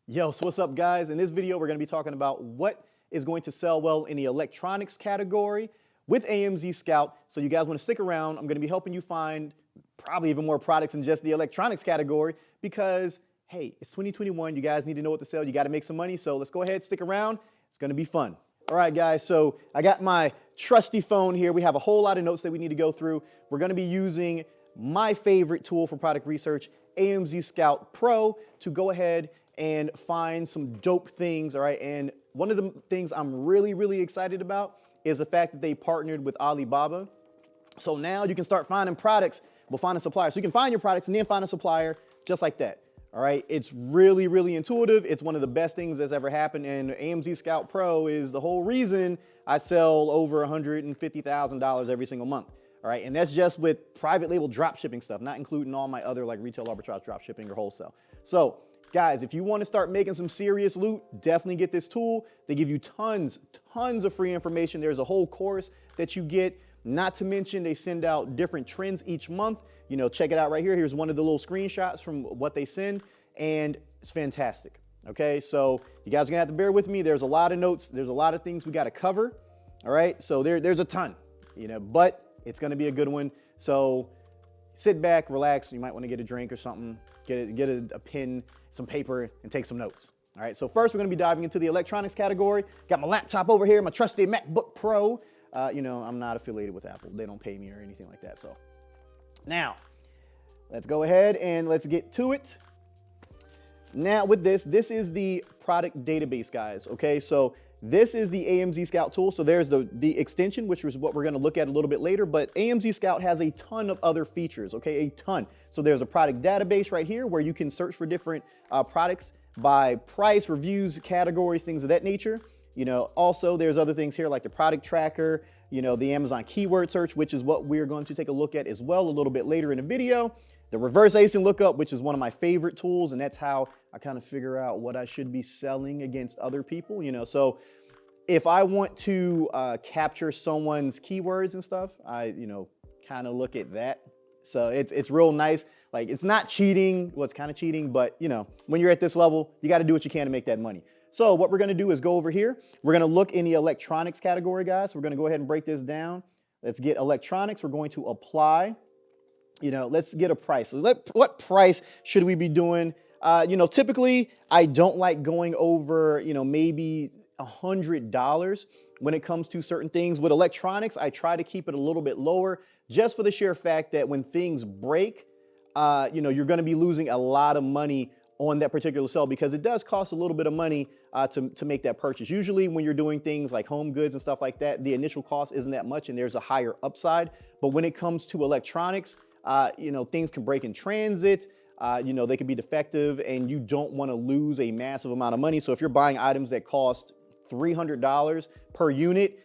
Yo, so what's up, guys? In this video, we're going to be talking about what is going to sell well in the electronics category with AMZScout. So you guys want to stick around. I'm going to be helping you find probably even more products in just the electronics category because, hey, it's 2021. You guys need to know what to sell. You got to make some money. So let's go ahead, stick around. It's going to be fun. All right, guys, so I got my trusty phone here. We have a whole lot of notes that we need to go through. We're going to be using my favorite tool for product research, AMZScout PRO, to go ahead and find some dope things, all right? And one of the things I'm really excited about is the fact that they partnered with Alibaba. So now you can start finding products, but find a supplier. So you can find your products and then find a supplier just like that, all right? It's really intuitive. It's one of the best things that's ever happened, and AMZScout PRO is the whole reason I sell over $150,000 every single month. All right, and that's just with private label drop shipping stuff, not including all my other like retail arbitrage drop shipping or wholesale. So guys, if you want to start making some serious loot, definitely get this tool. They give you tons of free information. There's a whole course that you get, not to mention they send out different trends each month. You know, check it out right here. Here's one of the little screenshots from what they send, and it's fantastic. Okay, so you guys are gonna have to bear with me. There's a lot of notes. There's a lot of things we got to cover. All right, so there's a ton, you know, but it's gonna be a good one. So sit back, relax. You might want to get a drink or something, get a pen, some paper, and take some notes. All right, so first we're gonna be diving into the electronics category. Got my laptop over here, my trusty MacBook Pro. You know, I'm not affiliated with Apple. They don't pay me or anything like that. So now let's go ahead and let's get to it. Now with this is the product database, guys. Okay, so this is the AMZScout tool. So there's the extension, which is what we're going to look at a little bit later, but AMZScout has a ton of other features, okay, a ton. So there's a product database right here where you can search for different products by price, reviews, categories, things of that nature. You know, also there's other things here like the product tracker, you know, the Amazon keyword search, which is what we're going to take a look at as well a little bit later in the video. The reverse ASIN lookup, which is one of my favorite tools, and that's how I kind of figure out what I should be selling against other people, you know. So if I want to capture someone's keywords and stuff, I, you know, kind of look at that. So it's real nice. Like, it's not cheating. Well, it's kind of cheating, but you know, when you're at this level, you got to do what you can to make that money. So what we're going to do is go over here. We're going to look in the electronics category, guys. We're going to go ahead and break this down. Let's get electronics. We're going to apply. You know, let's get a price. What price should we be doing? You know, typically I don't like going over, you know, maybe $100 when it comes to certain things. With electronics, I try to keep it a little bit lower just for the sheer fact that when things break, you know, you're going to be losing a lot of money on that particular sell because it does cost a little bit of money to make that purchase. Usually when you're doing things like home goods and stuff like that, the initial cost isn't that much and there's a higher upside. But when it comes to electronics, you know, things can break in transit. You know, they could be defective and you don't want to lose a massive amount of money. So if you're buying items that cost $300 per unit,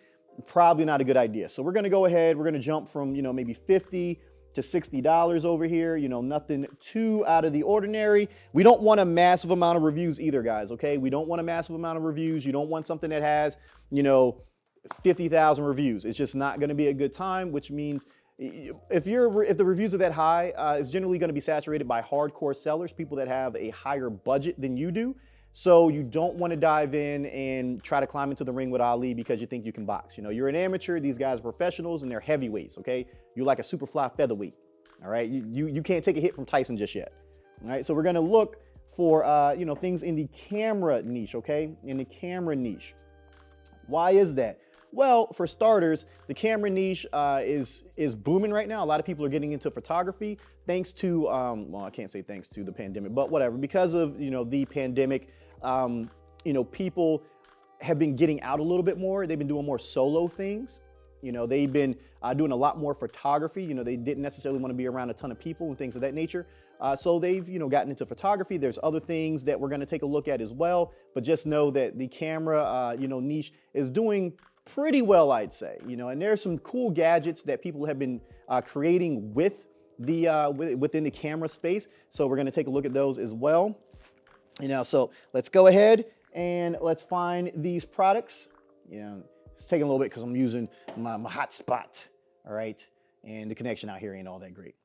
probably not a good idea. So we're going to go ahead, we're going to jump from, you know, maybe $50 to $60 over here, you know, nothing too out of the ordinary. We don't want a massive amount of reviews either, guys, okay? We don't want a massive amount of reviews. You don't want something that has, you know, 50,000 reviews. It's just not going to be a good time, which means if the reviews are that high, it's generally going to be saturated by hardcore sellers, people that have a higher budget than you do. So you don't want to dive in and try to climb into the ring with Ali because you think you can box. You know, you're an amateur. These guys are professionals and they're heavyweights. Okay, you're like a super fly featherweight. All right, you can't take a hit from Tyson just yet. All right, so we're going to look for you know, things in the camera niche. Okay, in the camera niche. Why is that? Well, for starters, the camera niche is booming right now. A lot of people are getting into photography thanks to, well, I can't say thanks to the pandemic, but whatever. Because of, you know, the pandemic, you know, people have been getting out a little bit more. They've been doing more solo things. You know, they've been doing a lot more photography. You know, they didn't necessarily want to be around a ton of people and things of that nature. So they've, you know, gotten into photography. There's other things that we're going to take a look at as well. But just know that the camera, you know, niche is doing pretty well, I'd say, you know, and there's some cool gadgets that people have been creating with the within the camera space. So we're going to take a look at those as well. You know, so let's go ahead and let's find these products. You know, it's taking a little bit because I'm using my hotspot. All right, and the connection out here ain't all that great.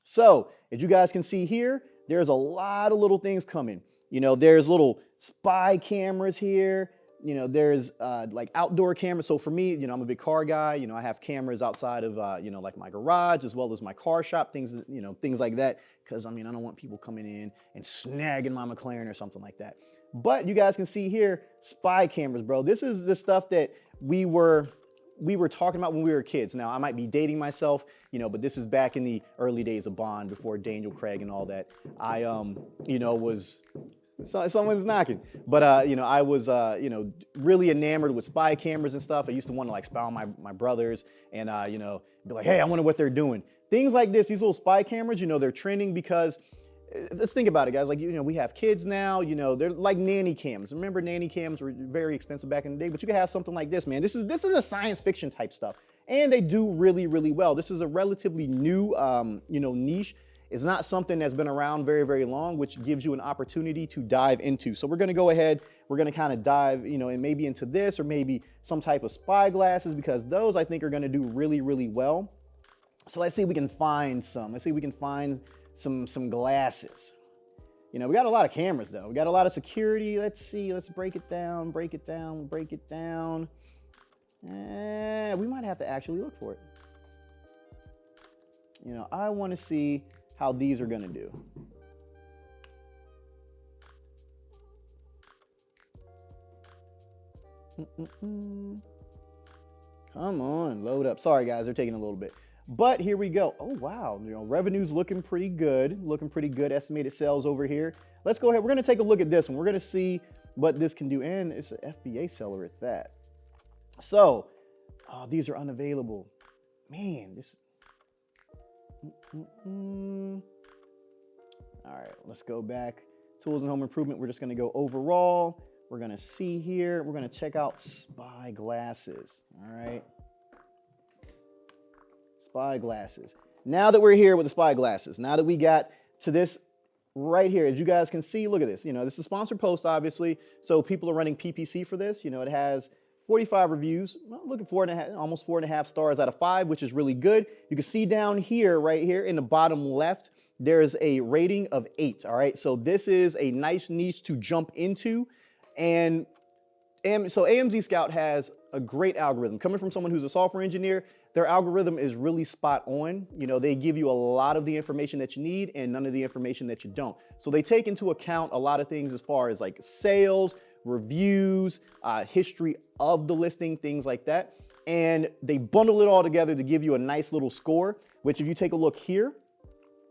So as you guys can see here, there's a lot of little things coming. You know, there's little spy cameras here. You know, there's like outdoor cameras. So for me, you know, I'm a big car guy. You know, I have cameras outside of, you know, like my garage as well as my car shop, things, you know, things like that. Because, I mean, I don't want people coming in and snagging my McLaren or something like that. But you guys can see here, spy cameras, bro. This is the stuff that we were talking about when we were kids. Now, I might be dating myself, you know, but this is back in the early days of Bond, before Daniel Craig and all that. I, you know, was... So, someone's knocking. But, you know, I was, you know, really enamored with spy cameras and stuff. I used to want to, like, spy on my brothers and, you know, be like, hey, I wonder what they're doing. Things like this, these little spy cameras, you know, they're trending because, let's think about it, guys. Like, you know, we have kids now, you know, they're like nanny cams. Remember, nanny cams were very expensive back in the day, but you can have something like this, man. This is a science fiction type stuff. And they do really, really well. This is a relatively new, you know, niche. It's not something that's been around very, very long, which gives you an opportunity to dive into. So we're going to go ahead, we're going to kind of dive, you know, and maybe into this or maybe some type of spy glasses, because those I think are going to do really, really well. So let's see if we can find some. Let's see if we can find some glasses. You know, we got a lot of cameras though. We got a lot of security. Let's see, let's break it down, break it down, break it down. We might have to actually look for it. You know, I want to see how these are going to do. Come on, load up. Sorry guys, they're taking a little bit. But here we go. Oh wow, you know, revenue's looking pretty good. Looking pretty good. Estimated sales over here. Let's go ahead. We're going to take a look at this one. We're going to see what this can do. And it's an FBA seller at that. So, these are unavailable. Man, this... All right, let's go back. Tools and home improvement. We're just going to go overall. We're going to see here. We're going to check out spy glasses. All right. Spy glasses. Now that we're here with the spy glasses, now that we got to this right here, as you guys can see, look at this. You know, this is a sponsored post, obviously. So people are running PPC for this. You know, it has 45 reviews. Well, looking for almost 4.5 stars out of 5, which is really good. You can see down here, right here in the bottom left, there's a rating of 8. All right. So this is a nice niche to jump into. And so AMZScout has a great algorithm. Coming from someone who's a software engineer, their algorithm is really spot on. You know, they give you a lot of the information that you need and none of the information that you don't. So they take into account a lot of things as far as like sales, reviews, history of the listing, things like that. And they bundle it all together to give you a nice little score, which if you take a look here,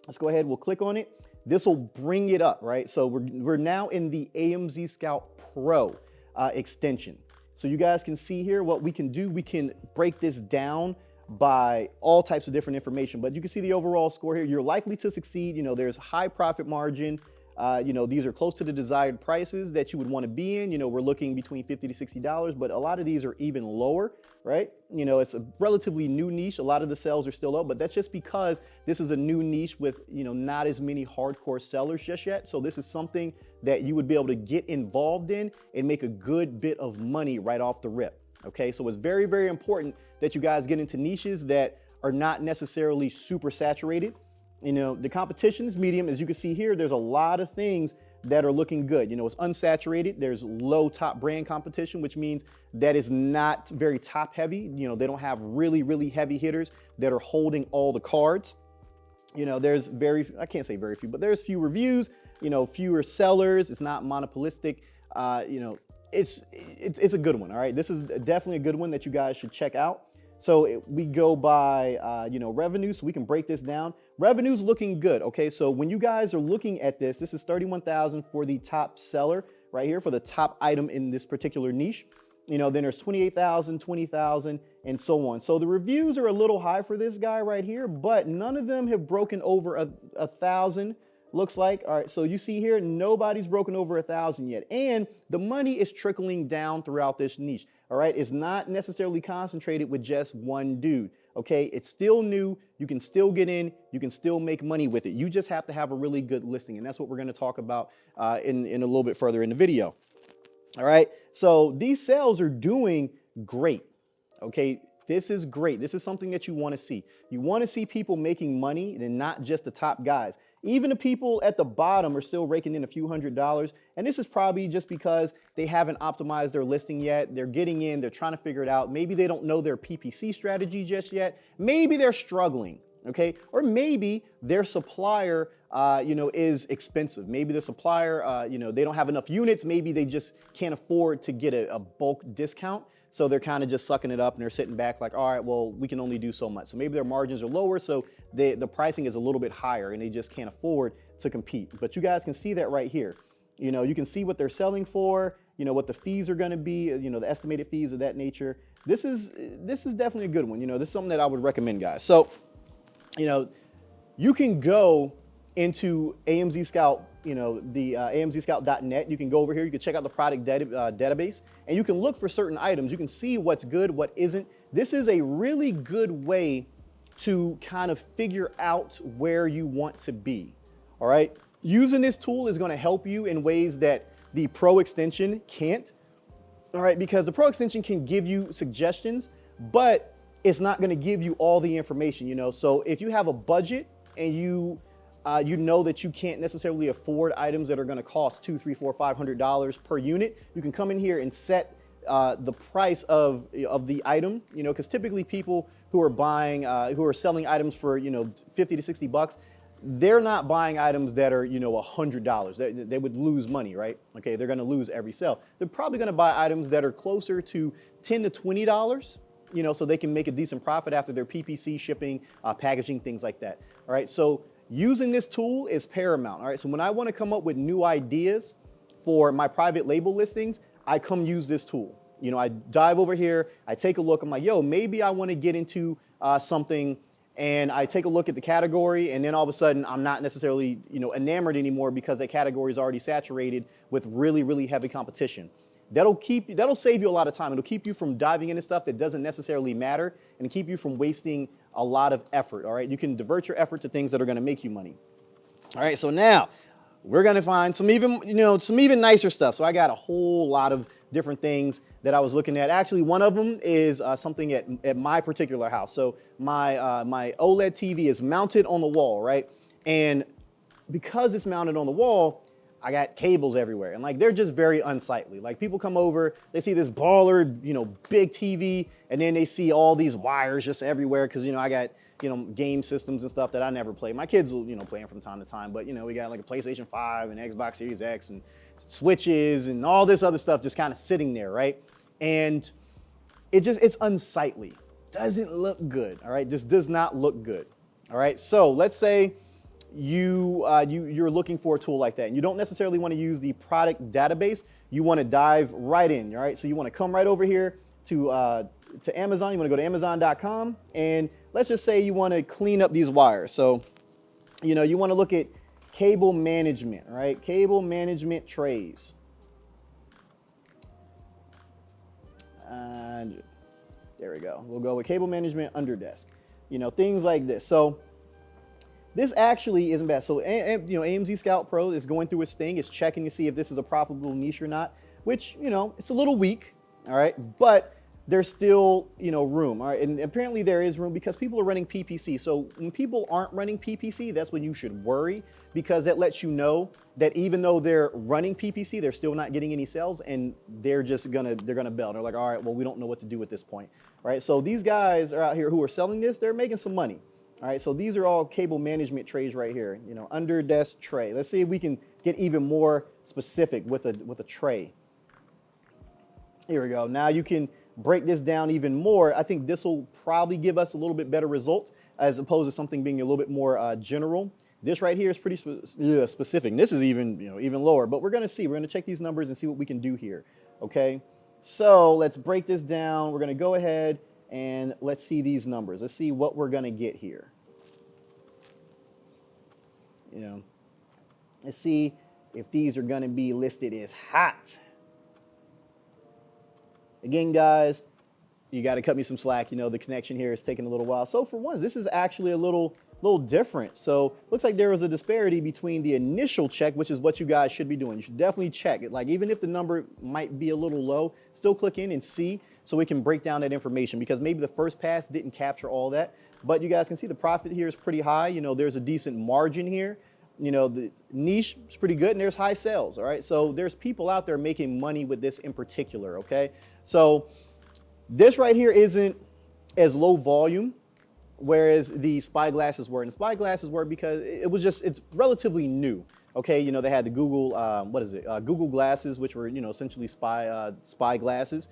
let's go ahead, we'll click on it. This will bring it up, right? So we're now in the AMZScout PRO extension. So you guys can see here what we can do. We can break this down by all types of different information, but you can see the overall score here. You're likely to succeed. You know, there's high profit margin. You know, these are close to the desired prices that you would want to be in. You know, we're looking between $50 to $60, but a lot of these are even lower, right? You know, it's a relatively new niche. A lot of the sales are still low, but that's just because this is a new niche with, you know, not as many hardcore sellers just yet. So this is something that you would be able to get involved in and make a good bit of money right off the rip. Okay, so it's very, very important that you guys get into niches that are not necessarily super saturated. You know, the competition is medium. As you can see here, there's a lot of things that are looking good. You know, it's unsaturated. There's low top brand competition, which means that is not very top heavy. You know, they don't have really, really heavy hitters that are holding all the cards. You know, there's I can't say very few, but there's few reviews, you know, fewer sellers. It's not monopolistic. You know, it's a good one. All right. This is definitely a good one that you guys should check out. So we go by, you know, revenue. So we can break this down. Revenue's looking good. Okay. So when you guys are looking at this, this is 31,000 for the top seller right here for the top item in this particular niche. You know, then there's 28,000, 20,000 and so on. So the reviews are a little high for this guy right here, but none of them have broken over a 1,000. Looks like. All right, so you see here, nobody's broken over 1,000 yet. And the money is trickling down throughout this niche. All right, it's not necessarily concentrated with just one dude. Okay, it's still new. You can still get in. You can still make money with it. You just have to have a really good listing. And that's what we're going to talk about in a little bit further in the video. All right, so these sales are doing great. Okay, this is great. This is something that you want to see. You want to see people making money and not just the top guys. Even the people at the bottom are still raking in a few $100s. And this is probably just because they haven't optimized their listing yet. They're getting in, they're trying to figure it out. Maybe they don't know their PPC strategy just yet. Maybe they're struggling, okay? Or maybe their supplier, is expensive. Maybe the supplier, they don't have enough units. Maybe they just can't afford to get a bulk discount. So they're kind of just sucking it up and they're sitting back like, all right, well, we can only do so much. So maybe their margins are lower, so the pricing is a little bit higher and they just can't afford to compete. But you guys can see that right here. You can see what they're selling for, what the fees are going to be, the estimated fees of that nature. This is definitely a good one. This is something that I would recommend, guys. So, you can go into AMZScout, the AMZScout.net. You can go over here, you can check out the product database, and you can look for certain items. You can see what's good, what isn't. This is a really good way to kind of figure out where you want to be, all right? Using this tool is gonna help you in ways that the Pro Extension can't, all right? Because the Pro Extension can give you suggestions, but it's not gonna give you all the information, So if you have a budget and you know that you can't necessarily afford items that are going to cost $200, $300, $400, $500 per unit, you can come in here and set the price of the item, because typically people who are buying, who are selling items for, 50 to 60 bucks, they're not buying items that are, $100. They would lose money, right? Okay, they're going to lose every sale. They're probably going to buy items that are closer to $10 to $20, so they can make a decent profit after their PPC, shipping, packaging, things like that. All right, so using this tool is paramount. All right, so when I want to come up with new ideas for my private label listings, I come use this tool. I dive over here, I take a look, I'm like, yo, maybe I want to get into something, and I take a look at the category, and then all of a sudden I'm not necessarily enamored anymore because that category is already saturated with really, really heavy competition. That'll save you a lot of time. It'll keep you from diving into stuff that doesn't necessarily matter and keep you from wasting a lot of effort, all right? You can divert your effort to things that are gonna make you money. All right, so now we're gonna find some even nicer stuff. So I got a whole lot of different things that I was looking at. Actually, one of them is something at my particular house. So my OLED TV is mounted on the wall, right? And because it's mounted on the wall, I got cables everywhere, and they're just very unsightly. People come over, they see this baller, big TV, and then they see all these wires just everywhere because, I got, game systems and stuff that I never play. My kids will, play them from time to time, but, we got a PlayStation 5 and Xbox Series X and switches and all this other stuff just kind of sitting there, right? And it's unsightly. Doesn't look good, all right? Just does not look good, all right? So let's say you're looking for a tool like that, and you don't necessarily want to use the product database. You want to dive right in, all right? So you want to come right over here to Amazon. You want to go to Amazon.com, and let's just say you want to clean up these wires. So, you want to look at cable management, right? Cable management trays. There we go. We'll go with cable management under desk. Things like this. So this actually isn't bad. So, AMZScout Pro is going through its thing. It's checking to see if this is a profitable niche or not, which, it's a little weak, all right? But there's still, room, all right? And apparently there is room because people are running PPC. So when people aren't running PPC, that's when you should worry, because that lets you know that even though they're running PPC, they're still not getting any sales, and they're gonna bail. They're like, all right, well, we don't know what to do at this point, all right? So these guys are out here who are selling this, they're making some money. All right, so these are all cable management trays right here, under desk tray. Let's see if we can get even more specific with a tray. Here we go. Now you can break this down even more. I think this will probably give us a little bit better results as opposed to something being a little bit more general. This right here is pretty specific. This is even, even lower, but we're gonna see. We're gonna check these numbers and see what we can do here, okay? So let's break this down. We're gonna go ahead and let's see these numbers. Let's see what we're gonna get here. Let's see if these are gonna be listed as hot. Again, guys, you gotta cut me some slack. The connection here is taking a little while. So for once, this is actually a little different. So looks like there was a disparity between the initial check, which is what you guys should be doing. You should definitely check it. Even if the number might be a little low, still click in and see so we can break down that information, because maybe the first pass didn't capture all that. But you guys can see the profit here is pretty high. There's a decent margin here. you know, the niche is pretty good and there's high sales, all right? So there's people out there making money with this in particular, okay? So this right here isn't as low volume, whereas the spy glasses were. And the spy glasses were because it's relatively new, okay? You know, they had the Google, Google glasses, which were, you know, essentially spy glasses.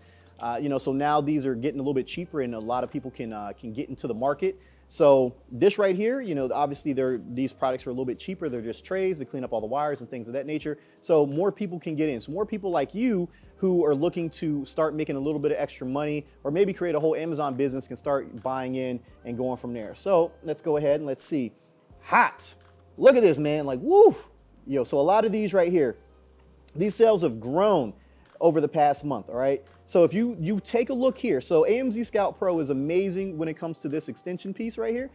You know, so now these are getting a little bit cheaper and a lot of people can get into the market. So this right here, you know, obviously these products are a little bit cheaper. They're just trays, they clean up all the wires and things of that nature. So more people can get in. So more people like you who are looking to start making a little bit of extra money or maybe create a whole Amazon business can start buying in and going from there. So let's go ahead and let's see. Hot. Look at this, man. Like, woo. Yo, so a lot of these right here, these sales have grown over the past month, all right? So if you take a look here, so AMZScout Pro is amazing when it comes to this extension piece right here.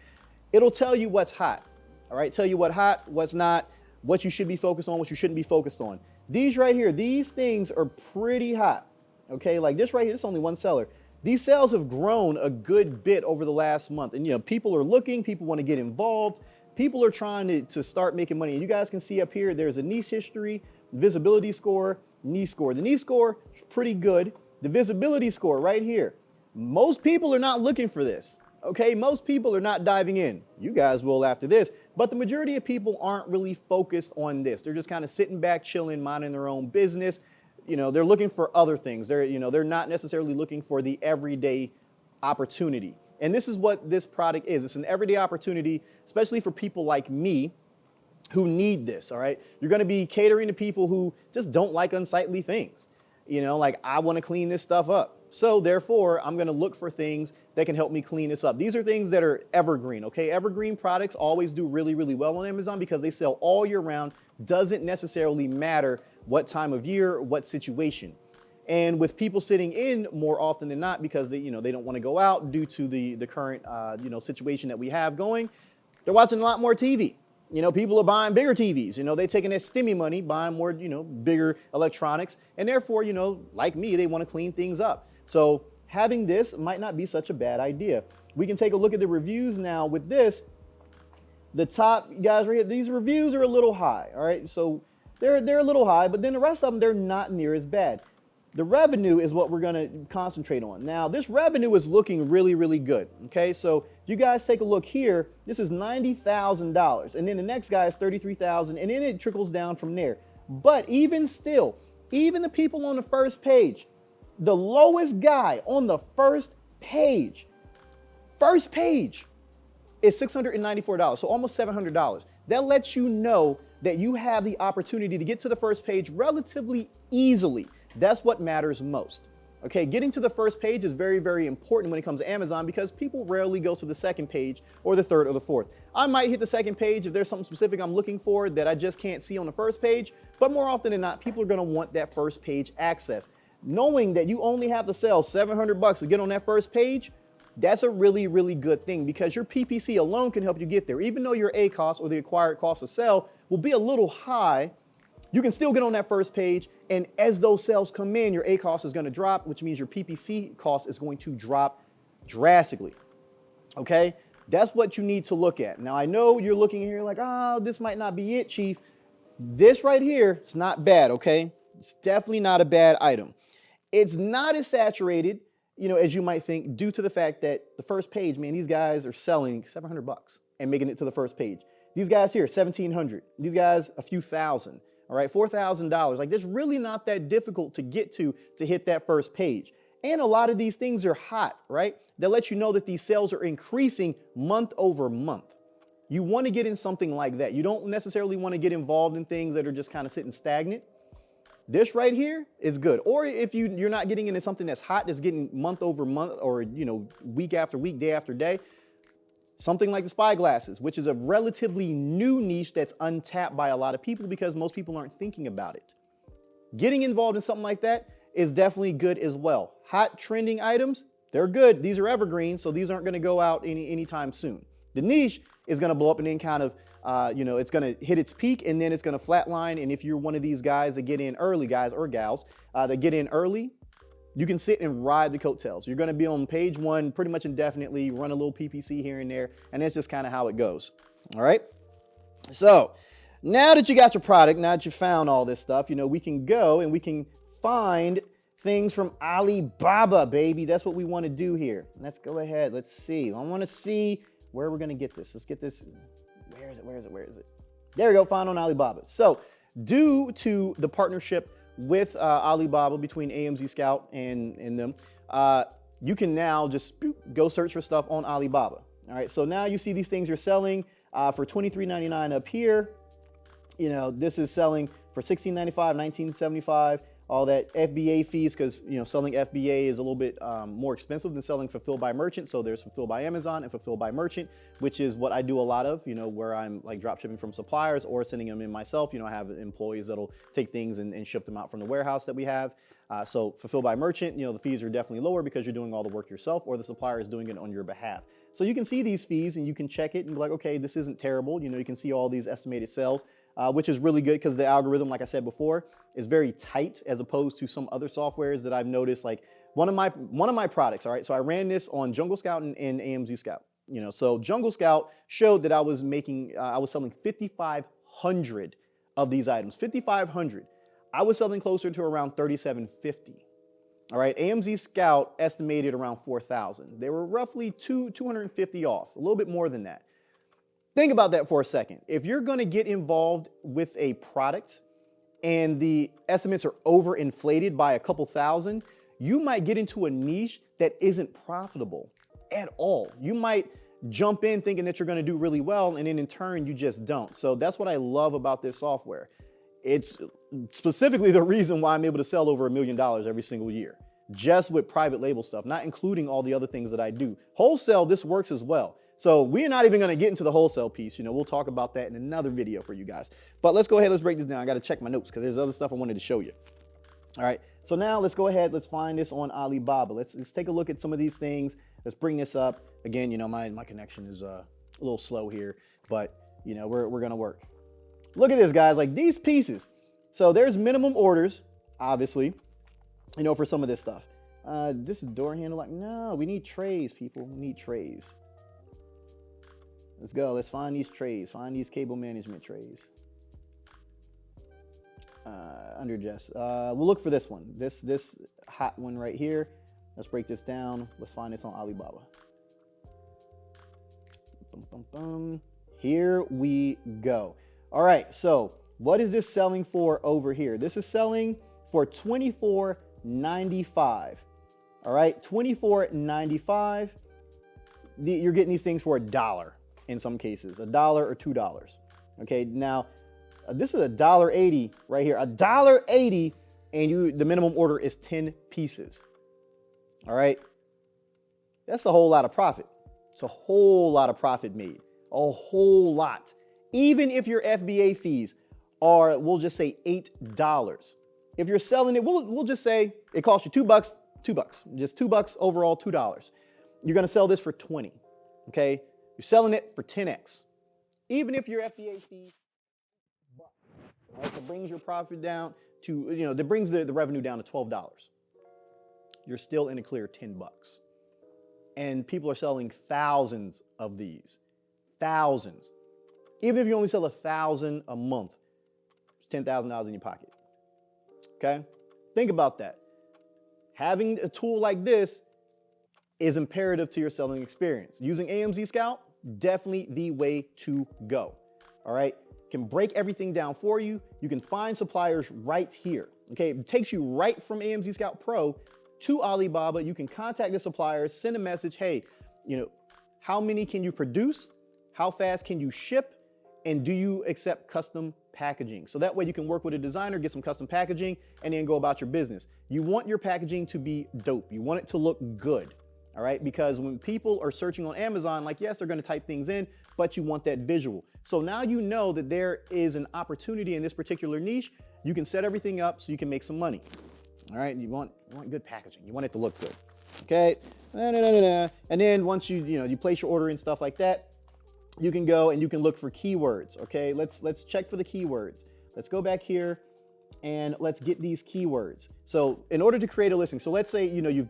It'll tell you what's hot, all right? Tell you what hot, what's not, what you should be focused on, what you shouldn't be focused on. These right here, these things are pretty hot, okay? Like this right here, it's only one seller. These sales have grown a good bit over the last month. And you know, people are looking, people want to get involved. People are trying to start making money. And you guys can see up here, there's a niche history, visibility score, niche score. The niche score is pretty good. The visibility score right here. Most people are not looking for this, okay? Most people are not diving in. You guys will after this, but the majority of people aren't really focused on this. They're just kind of sitting back, chilling, minding their own business. You know, they're looking for other things. They're not necessarily looking for the everyday opportunity. And this is what this product is. It's an everyday opportunity, especially for people like me who need this, all right? You're gonna be catering to people who just don't like unsightly things. You know, like I want to clean this stuff up. So therefore, I'm going to look for things that can help me clean this up. These are things that are evergreen, okay? Evergreen products always do really, really well on Amazon because they sell all year round. Doesn't necessarily matter what time of year, what situation. And with people sitting in more often than not because they don't want to go out due to the current, situation that we have going, they're watching a lot more TV. You know, people are buying bigger TVs, you know, they're taking that stimmy money, buying more, bigger electronics. And therefore, like me, they want to clean things up. So having this might not be such a bad idea. We can take a look at the reviews now with this. The top guys right here, these reviews are a little high, all right? So they're a little high, but then the rest of them, they're not near as bad. The revenue is what we're going to concentrate on. Now, this revenue is looking really, really good, okay? So if you guys take a look here, this is $90,000, and then the next guy is $33,000, and then it trickles down from there. But even still, even the people on the first page, the lowest guy on the first page is $694, so almost $700. That lets you know that you have the opportunity to get to the first page relatively easily. That's what matters most. Okay, getting to the first page is very, very important when it comes to Amazon because people rarely go to the second page or the third or the fourth. I might hit the second page if there's something specific I'm looking for that I just can't see on the first page, but more often than not, people are gonna want that first page access. Knowing that you only have to sell $700 to get on that first page, that's a really, really good thing because your PPC alone can help you get there. Even though your A cost or the acquired cost to sell will be a little high, you can still get on that first page, and as those sales come in, your A cost is going to drop, which means your PPC cost is going to drop drastically, okay? That's what you need to look at. Now, I know you're looking here like, oh, this might not be it, Chief. This right here, it's not bad, okay? It's definitely not a bad item. It's not as saturated, as you might think, due to the fact that the first page, man, these guys are selling $700 and making it to the first page. These guys here, $1,700. These guys, a few thousand. All right, $4,000. Like, that's really not that difficult to get to hit that first page. And a lot of these things are hot, right? That lets you know that these sales are increasing month over month. You want to get in something like that. You don't necessarily want to get involved in things that are just kind of sitting stagnant. This right here is good. Or if you're not getting into something that's hot, that's getting month over month or, week after week, day after day, something like the spy glasses, which is a relatively new niche that's untapped by a lot of people because most people aren't thinking about it. Getting involved in something like that is definitely good as well. Hot trending items, they're good. These are evergreen, so these aren't going to go out anytime soon. The niche is going to blow up and then kind of, it's going to hit its peak and then it's going to flatline. And if you're one of these guys that get in early, guys or gals that get in early, you can sit and ride the coattails. You're going to be on page one pretty much indefinitely, run a little PPC here and there, and that's just kind of how it goes. All right. So Now that you got your product, now that you found all this stuff, you know, we can go and we can find things from Alibaba, baby. That's what we want to do here. Let's go ahead. Let's see. I want to see where we're going to get this. Let's get this. Where is it? Where is it? Where is it? There we go. Found on Alibaba. So due to the partnership with Alibaba between AMZScout and them, you can now just go search for stuff on Alibaba. All right. So now you see these things you're selling for $23.99 up here. You know, this is selling for $16.95, $19.75. All that FBA fees, because, you know, selling FBA is a little bit more expensive than selling fulfilled by merchant. So there's fulfilled by Amazon and fulfilled by merchant, which is what I do a lot of, you know, where I'm like drop shipping from suppliers or sending them in myself. You know, I have employees that'll take things and ship them out from the warehouse that we have. So fulfilled by merchant, you know, the fees are definitely lower because you're doing all the work yourself or the supplier is doing it on your behalf. So you can see these fees and you can check it and be like, okay, this isn't terrible. You know, you can see all these estimated sales. Which is really good because the algorithm, like I said before, is very tight as opposed to some other softwares that I've noticed. Like one of my products, all right, so I ran this on Jungle Scout and AMZScout. You know, so Jungle Scout showed that I was selling 5,500 of these items. 5,500. I was selling closer to around 3,750. All right, AMZScout estimated around 4,000. They were roughly 250 off, a little bit more than that. Think about that for a second. If you're going to get involved with a product and the estimates are overinflated by a couple thousand, you might get into a niche that isn't profitable at all. You might jump in thinking that you're going to do really well, and then in turn, you just don't. So that's what I love about this software. It's specifically the reason why I'm able to sell over $1 million every single year, just with private label stuff, not including all the other things that I do. Wholesale, this works as well. So we're not even going to get into the wholesale piece. You know, we'll talk about that in another video for you guys. But let's go ahead. Let's break this down. I got to check my notes because there's other stuff I wanted to show you. All right. So now let's go ahead. Let's find this on Alibaba. Let's take a look at some of these things. Let's bring this up. Again, you know, my connection is a little slow here, but, you know, we're going to work. Look at this, guys. Like these pieces. So there's minimum orders, obviously, you know, for some of this stuff. This is door handle. Like, no, we need trays, people. We need trays. Let's go. Let's find these trays. Find these cable management trays. Under Jess. We'll look for this one. This hot one right here. Let's break this down. Let's find this on Alibaba. Bum, bum, bum. Here we go. All right. So what is this selling for over here? This is selling for $24.95. All right. $24.95. You're getting these things for $1. In some cases, $1 or $2. Okay, now this is $1.80 right here, $1.80, and the minimum order is 10 pieces. All right, that's a whole lot of profit. It's a whole lot of profit made, a whole lot. Even if your FBA fees are, we'll just say $8. If you're selling it, we'll just say it costs you $2, just $2 overall, $2. You're gonna sell this for 20. Okay. You're selling it for 10x. Even if your FBA fee, right, that brings your profit down to, you know, that brings the revenue down to $12. You're still in a clear 10 bucks. And people are selling thousands of these. Thousands. Even if you only sell 1,000 a month, it's $10,000 in your pocket. Okay? Think about that. Having a tool like this is imperative to your selling experience. Using AMZScout, definitely the way to go. All right, can break everything down for you. You can find suppliers right here. Okay, it takes you right from AMZScout Pro to Alibaba. You can contact the suppliers, send a message. Hey, you know, how many can you produce? How fast can you ship? And do you accept custom packaging? So that way you can work with a designer, get some custom packaging, and then go about your business. You want your packaging to be dope. You want it to look good. All right, because when people are searching on Amazon, like, yes, they're going to type things in, but you want that visual. So now you know that there is an opportunity in this particular niche. You can set everything up so you can make some money. All right, you want good packaging. You want it to look good. Okay, and then once you place your order and stuff like that, you can go and you can look for keywords. Okay, let's check for the keywords. Let's go back here and let's get these keywords. So in order to create a listing, so let's say, you've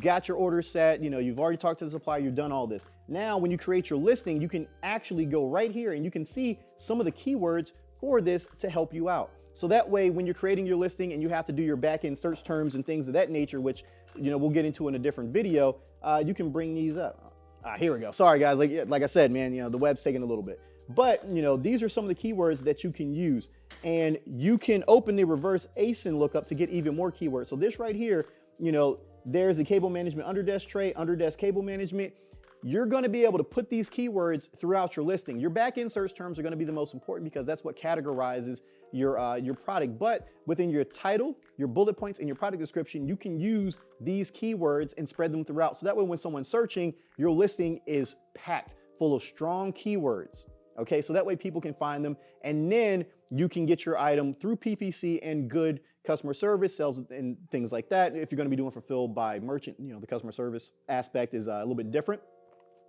got your order set, you've already talked to the supplier, you've done all this. Now, when you create your listing, you can actually go right here and you can see some of the keywords for this to help you out. So that way, when you're creating your listing and you have to do your back-end search terms and things of that nature, which, you know, we'll get into in a different video, you can bring these up. Here we go. Sorry guys, like I said, man, you know, the web's taking a little bit. But, you know, these are some of the keywords that you can use, and you can open the reverse ASIN lookup to get even more keywords. So this right here, you know, there's a cable management underdesk tray, underdesk cable management. You're going to be able to put these keywords throughout your listing. Your back-end search terms are going to be the most important because that's what categorizes your product. But within your title, your bullet points, and your product description, you can use these keywords and spread them throughout. So that way, when someone's searching, your listing is packed full of strong keywords. Okay, so that way people can find them, and then you can get your item through PPC and good customer service, sales, and things like that. If you're going to be doing fulfilled by merchant, you know, the customer service aspect is a little bit different.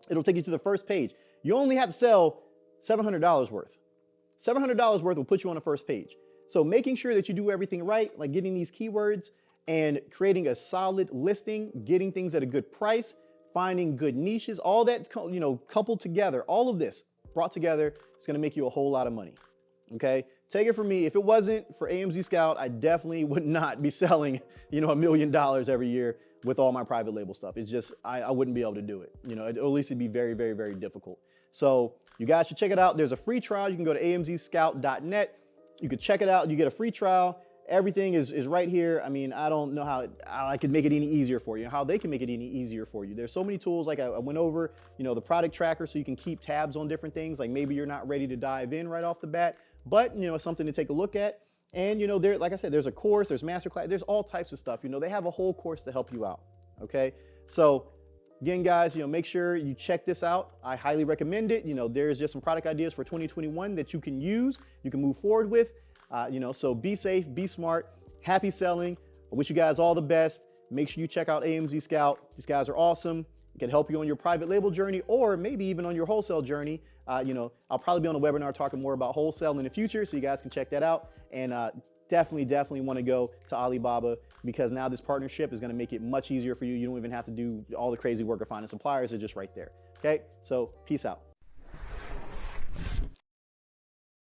It'll take you to the first page. You only have to sell $700 worth. $700 worth will put you on the first page. So making sure that you do everything right, like getting these keywords and creating a solid listing, getting things at a good price, finding good niches, all that, you know, coupled together, all of this brought together, it's going to make you a whole lot of money. Okay, take it from me. If it wasn't for AMZScout, I definitely would not be selling, you know, $1 million every year with all my private label stuff. It's just, I wouldn't be able to do it. You know, at least it'd be very, very, very difficult. So you guys should check it out. There's a free trial. You can go to AMZScout.net. You could check it out. You get a free trial. Everything is right here. I mean, I don't know how I could make it any easier for you, how they can make it any easier for you. There's so many tools, like I went over, you know, the product tracker, so you can keep tabs on different things. Like maybe you're not ready to dive in right off the bat, but, you know, it's something to take a look at. And, you know, there, like I said, there's a course, there's masterclass, there's all types of stuff. You know, they have a whole course to help you out. Okay. So again, guys, you know, make sure you check this out. I highly recommend it. You know, there's just some product ideas for 2021 that you can use, you can move forward with. You know, so be safe, be smart, happy selling. I wish you guys all the best. Make sure you check out AMZScout. These guys are awesome. It can help you on your private label journey, or maybe even on your wholesale journey. You know, I'll probably be on a webinar talking more about wholesale in the future, so you guys can check that out. And definitely want to go to Alibaba, because now this partnership is going to make it much easier for you. You don't even have to do all the crazy work of finding suppliers. They're just right there. Okay, so peace out.